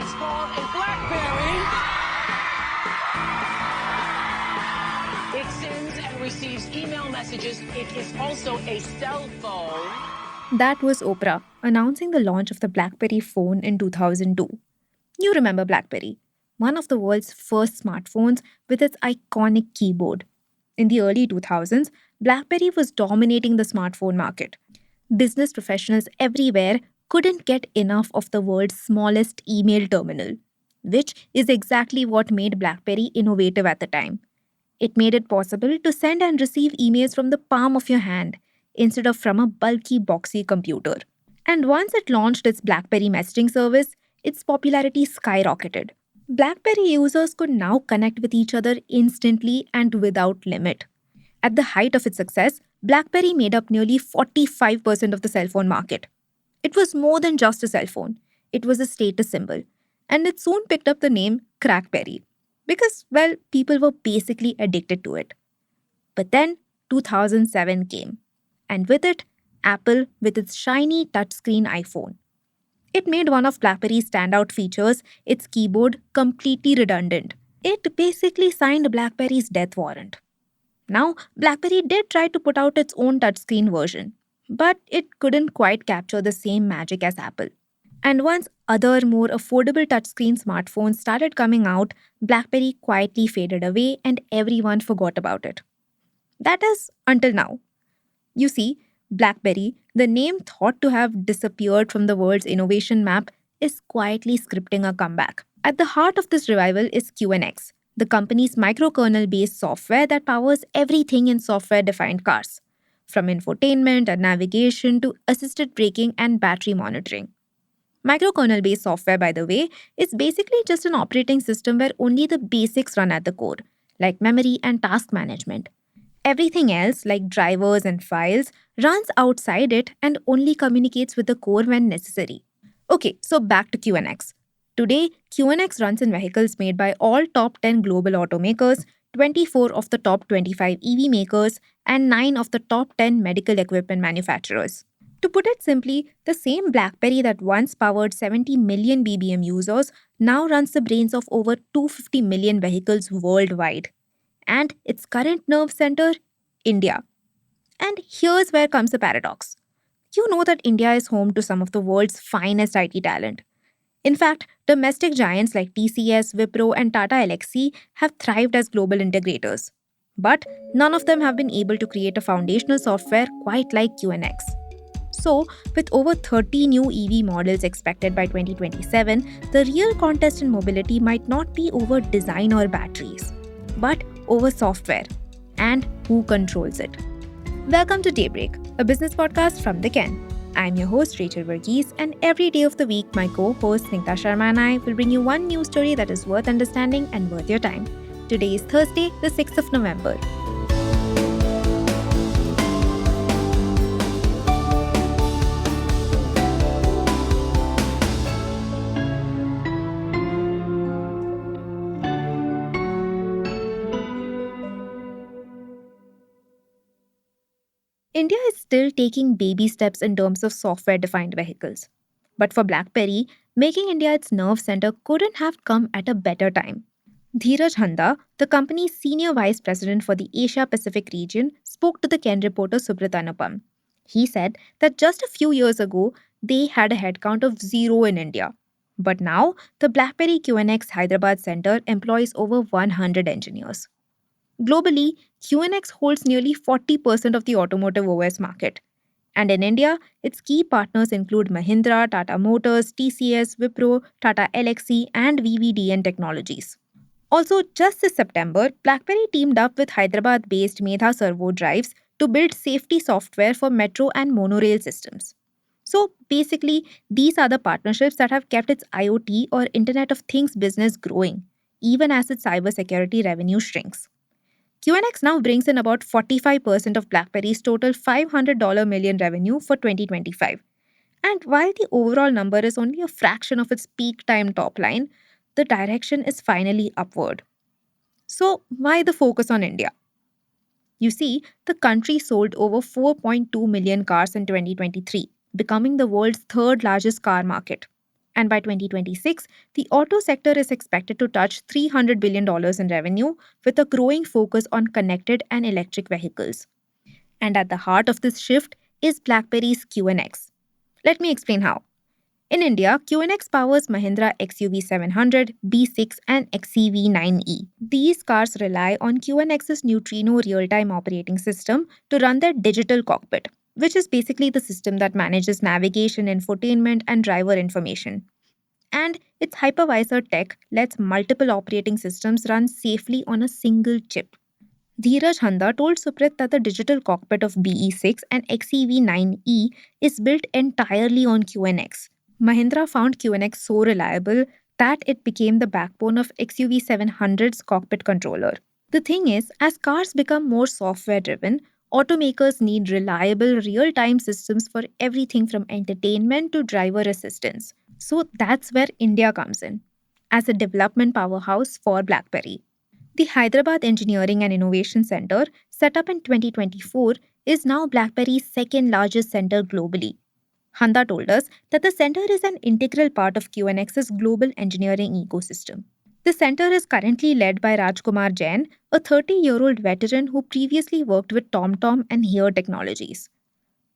It's called a BlackBerry. It sends and receives email messages. It is also a cell phone. That was Oprah announcing the launch of the BlackBerry phone in 2002. You remember BlackBerry, one of the world's first smartphones with its iconic keyboard. In the early 2000s, BlackBerry was dominating the smartphone market. Business professionals everywhere couldn't get enough of the world's smallest email terminal, which is exactly what made BlackBerry innovative at the time. It made it possible to send and receive emails from the palm of your hand instead of from a bulky, boxy computer. And once it launched its BlackBerry messaging service, its popularity skyrocketed. BlackBerry users could now connect with each other instantly and without limit. At the height of its success, BlackBerry made up nearly 45% of the cell phone market. It was more than just a cell phone, it was a status symbol. And it soon picked up the name Crackberry because, well, people were basically addicted to it. But then 2007 came, and with it, Apple with its shiny touchscreen iPhone. It made one of BlackBerry's standout features, its keyboard, completely redundant. It basically signed BlackBerry's death warrant. Now, BlackBerry did try to put out its own touchscreen version, but it couldn't quite capture the same magic as Apple. And once other more affordable touchscreen smartphones started coming out, BlackBerry quietly faded away and everyone forgot about it. That is, until now. You see, BlackBerry, the name thought to have disappeared from the world's innovation map, is quietly scripting a comeback. At the heart of this revival is QNX, the company's microkernel based software that powers everything in software defined cars, from infotainment and navigation to assisted braking and battery monitoring. Microkernel based software, by the way, is basically just an operating system where only the basics run at the core, like memory and task management. Everything else, like drivers and files, runs outside it and only communicates with the core when necessary. Okay, so back to QNX. Today, QNX runs in vehicles made by all top 10 global automakers, 24 of the top 25 EV makers, and 9 of the top 10 medical equipment manufacturers. To put it simply, the same BlackBerry that once powered 70 million BBM users now runs the brains of over 250 million vehicles worldwide. And its current nerve center, India. And here's where comes the paradox. You know that India is home to some of the world's finest IT talent. In fact, domestic giants like TCS, Wipro, and Tata Elxsi have thrived as global integrators. But none of them have been able to create a foundational software quite like QNX. So, with over 30 new EV models expected by 2027, the real contest in mobility might not be over design or batteries, but over software and who controls it. Welcome to Daybreak, a business podcast from The Ken. I'm your host Rachel Verghese, and every day of the week, my co-host Snigdha Sharma and I will bring you one news story that is worth understanding and worth your time. Today is Thursday, the 6th of November. India is still taking baby steps in terms of software defined vehicles. But for BlackBerry, making India its nerve center couldn't have come at a better time. Dheeraj Handa, the company's senior vice president for the Asia Pacific region, spoke to the Ken reporter Subrata Anupam. He said that just a few years ago, they had a headcount of 0 in India. But now, the BlackBerry QNX Hyderabad center employs over 100 engineers. Globally, QNX holds nearly 40% of the automotive OS market. And in India, its key partners include Mahindra, Tata Motors, TCS, Wipro, Tata Elxsi, and VVDN Technologies. Also, just this September, BlackBerry teamed up with Hyderabad-based Medha Servo Drives to build safety software for metro and monorail systems. So basically, these are the partnerships that have kept its IoT or Internet of Things business growing, even as its cybersecurity revenue shrinks. QNX now brings in about 45% of BlackBerry's total $500 million revenue for 2025. And while the overall number is only a fraction of its peak time top line, the direction is finally upward. So, why the focus on India? You see, the country sold over 4.2 million cars in 2023, becoming the world's third largest car market. And by 2026, the auto sector is expected to touch $300 billion in revenue with a growing focus on connected and electric vehicles. And at the heart of this shift is BlackBerry's QNX. Let me explain how. In India, QNX powers Mahindra XUV 700, B6, and XEV 9E. These cars rely on QNX's Neutrino real time operating system to run their digital cockpit, which is basically the system that manages navigation, infotainment, and driver information. And its hypervisor tech lets multiple operating systems run safely on a single chip. Dheeraj Handa told Suprit that the digital cockpit of BE6 and XEV 9E is built entirely on QNX. Mahindra found QNX so reliable that it became the backbone of XUV 700's cockpit controller. The thing is, as cars become more software driven, automakers need reliable real time systems for everything from entertainment to driver assistance. So that's where India comes in, as a development powerhouse for BlackBerry. The Hyderabad Engineering and Innovation Center, set up in 2024, is now BlackBerry's second largest center globally. Handa told us that the center is an integral part of QNX's global engineering ecosystem. The center is currently led by Rajkumar Jain, a 30-year-old veteran who previously worked with TomTom and Here Technologies.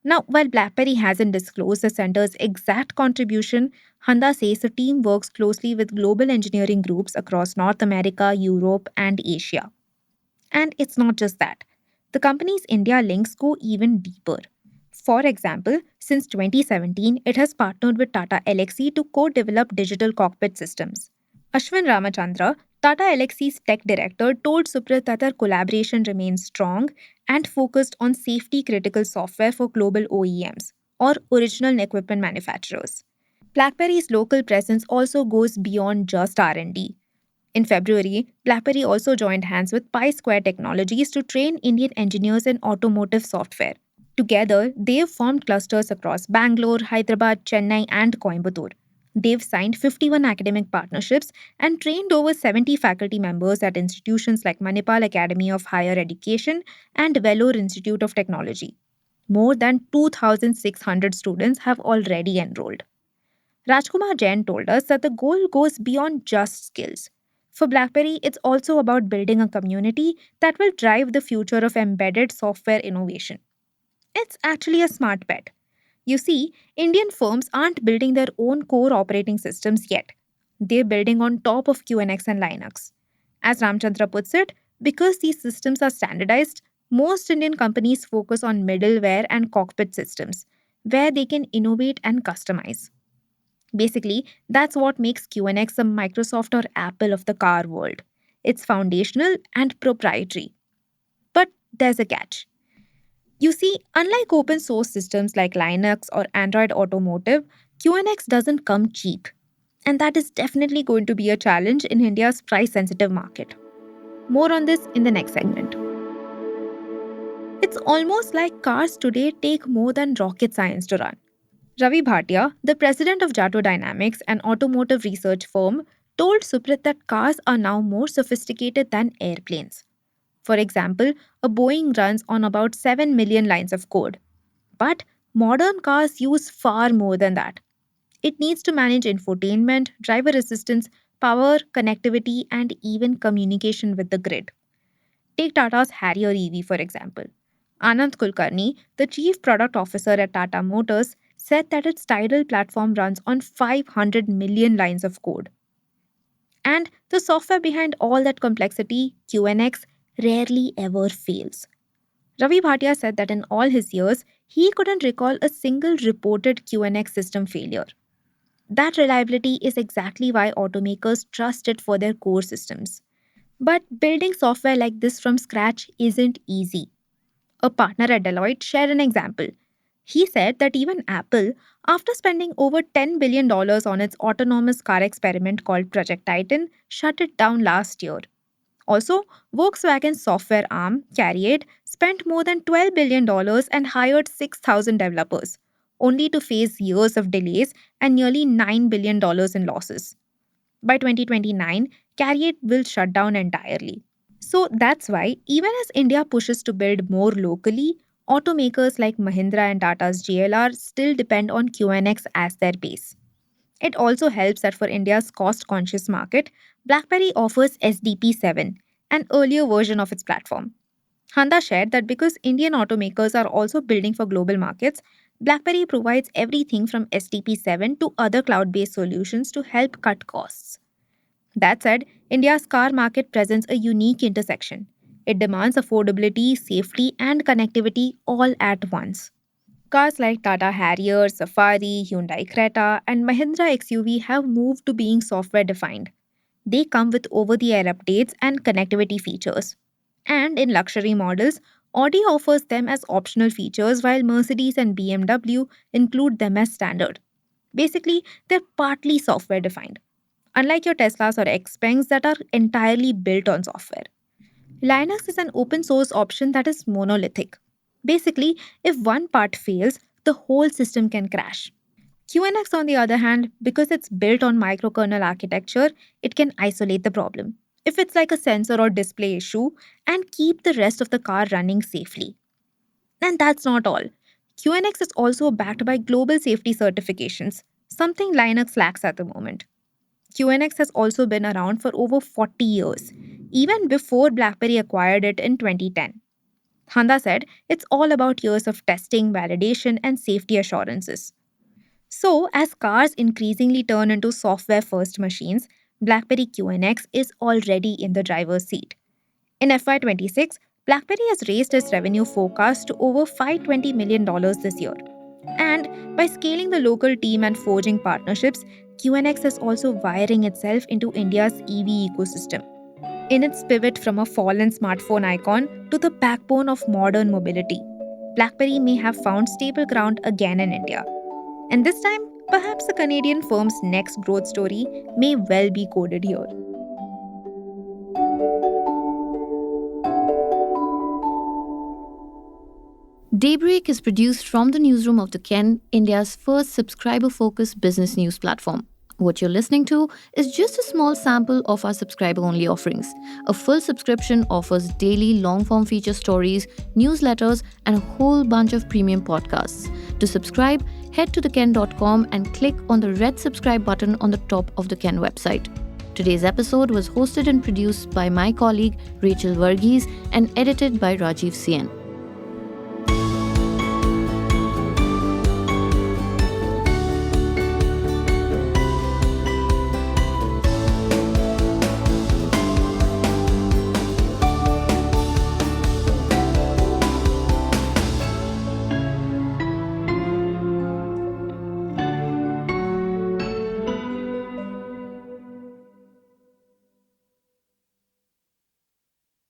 Now, while BlackBerry hasn't disclosed the center's exact contribution, Handa says the team works closely with global engineering groups across North America, Europe, and Asia. And it's not just that. The company's India links go even deeper. For example, since 2017, it has partnered with Tata Elxsi to co develop digital cockpit systems. Ashwin Ramachandra, Tata Elxsi's tech director, told Suprit that their collaboration remains strong and focused on safety critical software for global OEMs, or original equipment manufacturers. BlackBerry's local presence also goes beyond just R&D. In February, BlackBerry also joined hands with Pi Square Technologies to train Indian engineers in automotive software. Together, they've formed clusters across Bangalore, Hyderabad, Chennai, and Coimbatore. They've signed 51 academic partnerships and trained over 70 faculty members at institutions like Manipal Academy of Higher Education and Vellore Institute of Technology. More than 2,600 students have already enrolled. Rajkumar Jain told us that the goal goes beyond just skills. For BlackBerry, it's also about building a community that will drive the future of embedded software innovation. It's actually a smart bet. You see, Indian firms aren't building their own core operating systems yet. They're building on top of QNX and Linux. As Ramchandra puts it, because these systems are standardized, most Indian companies focus on middleware and cockpit systems, where they can innovate and customize. Basically, that's what makes QNX the Microsoft or Apple of the car world. It's foundational and proprietary. But there's a catch. You see, unlike open source systems like Linux or Android Automotive, QNX doesn't come cheap. And that is definitely going to be a challenge in India's price sensitive market. More on this in the next segment. It's almost like cars today take more than rocket science to run. Ravi Bhatia, the president of Jato Dynamics, an automotive research firm, told Suprit that cars are now more sophisticated than airplanes. For example, a Boeing runs on about 7 million lines of code. But modern cars use far more than that. It needs to manage infotainment, driver assistance, power, connectivity, and even communication with the grid. Take Tata's Harrier EV, for example. Anand Kulkarni, the chief product officer at Tata Motors, said that its Tidal platform runs on 500 million lines of code. And the software behind all that complexity, QNX, rarely ever fails. Ravi Bhatia said that in all his years, he couldn't recall a single reported QNX system failure. That reliability is exactly why automakers trust it for their core systems. But building software like this from scratch isn't easy. A partner at Deloitte shared an example. He said that even Apple, after spending over $10 billion on its autonomous car experiment called Project Titan, shut it down last year. Also, Volkswagen's software arm, Carriade, spent more than $12 billion and hired 6,000 developers, only to face years of delays and nearly $9 billion in losses. By 2029, Carriade will shut down entirely. So that's why, even as India pushes to build more locally, automakers like Mahindra and Tata's JLR still depend on QNX as their base. It also helps that for India's cost conscious market, BlackBerry offers SDP 7, an earlier version of its platform. Handa shared that because Indian automakers are also building for global markets, BlackBerry provides everything from SDP 7 to other cloud based solutions to help cut costs. That said, India's car market presents a unique intersection. It demands affordability, safety, and connectivity all at once. Cars like Tata Harrier, Safari, Hyundai Creta, and Mahindra XUV have moved to being software defined. They come with over the air updates and connectivity features. And in luxury models, Audi offers them as optional features while Mercedes and BMW include them as standard. Basically, they're partly software defined, unlike your Teslas or Xpengs that are entirely built on software. Linux is an open source option that is monolithic. Basically, if one part fails, the whole system can crash. QNX, on the other hand, because it's built on microkernel architecture, it can isolate the problem. If it's like a sensor or display issue, and keep the rest of the car running safely. And that's not all. QNX is also backed by global safety certifications, something Linux lacks at the moment. QNX has also been around for over 40 years, even before BlackBerry acquired it in 2010. Handa said it's all about years of testing, validation, and safety assurances. So, as cars increasingly turn into software first machines, BlackBerry QNX is already in the driver's seat. In FY26, BlackBerry has raised its revenue forecast to over $520 million this year. And by scaling the local team and forging partnerships, QNX is also wiring itself into India's EV ecosystem. In its pivot from a fallen smartphone icon to the backbone of modern mobility, BlackBerry may have found stable ground again in India. And this time, perhaps the Canadian firm's next growth story may well be coded here. Daybreak is produced from the newsroom of the Ken, India's first subscriber-focused business news platform. What you're listening to is just a small sample of our subscriber-only offerings. A full subscription offers daily long-form feature stories, newsletters, and a whole bunch of premium podcasts. To subscribe, head to theken.com and click on the red subscribe button on the top of the Ken website. Today's episode was hosted and produced by my colleague Rachel Varghese and edited by Rajiv Sien.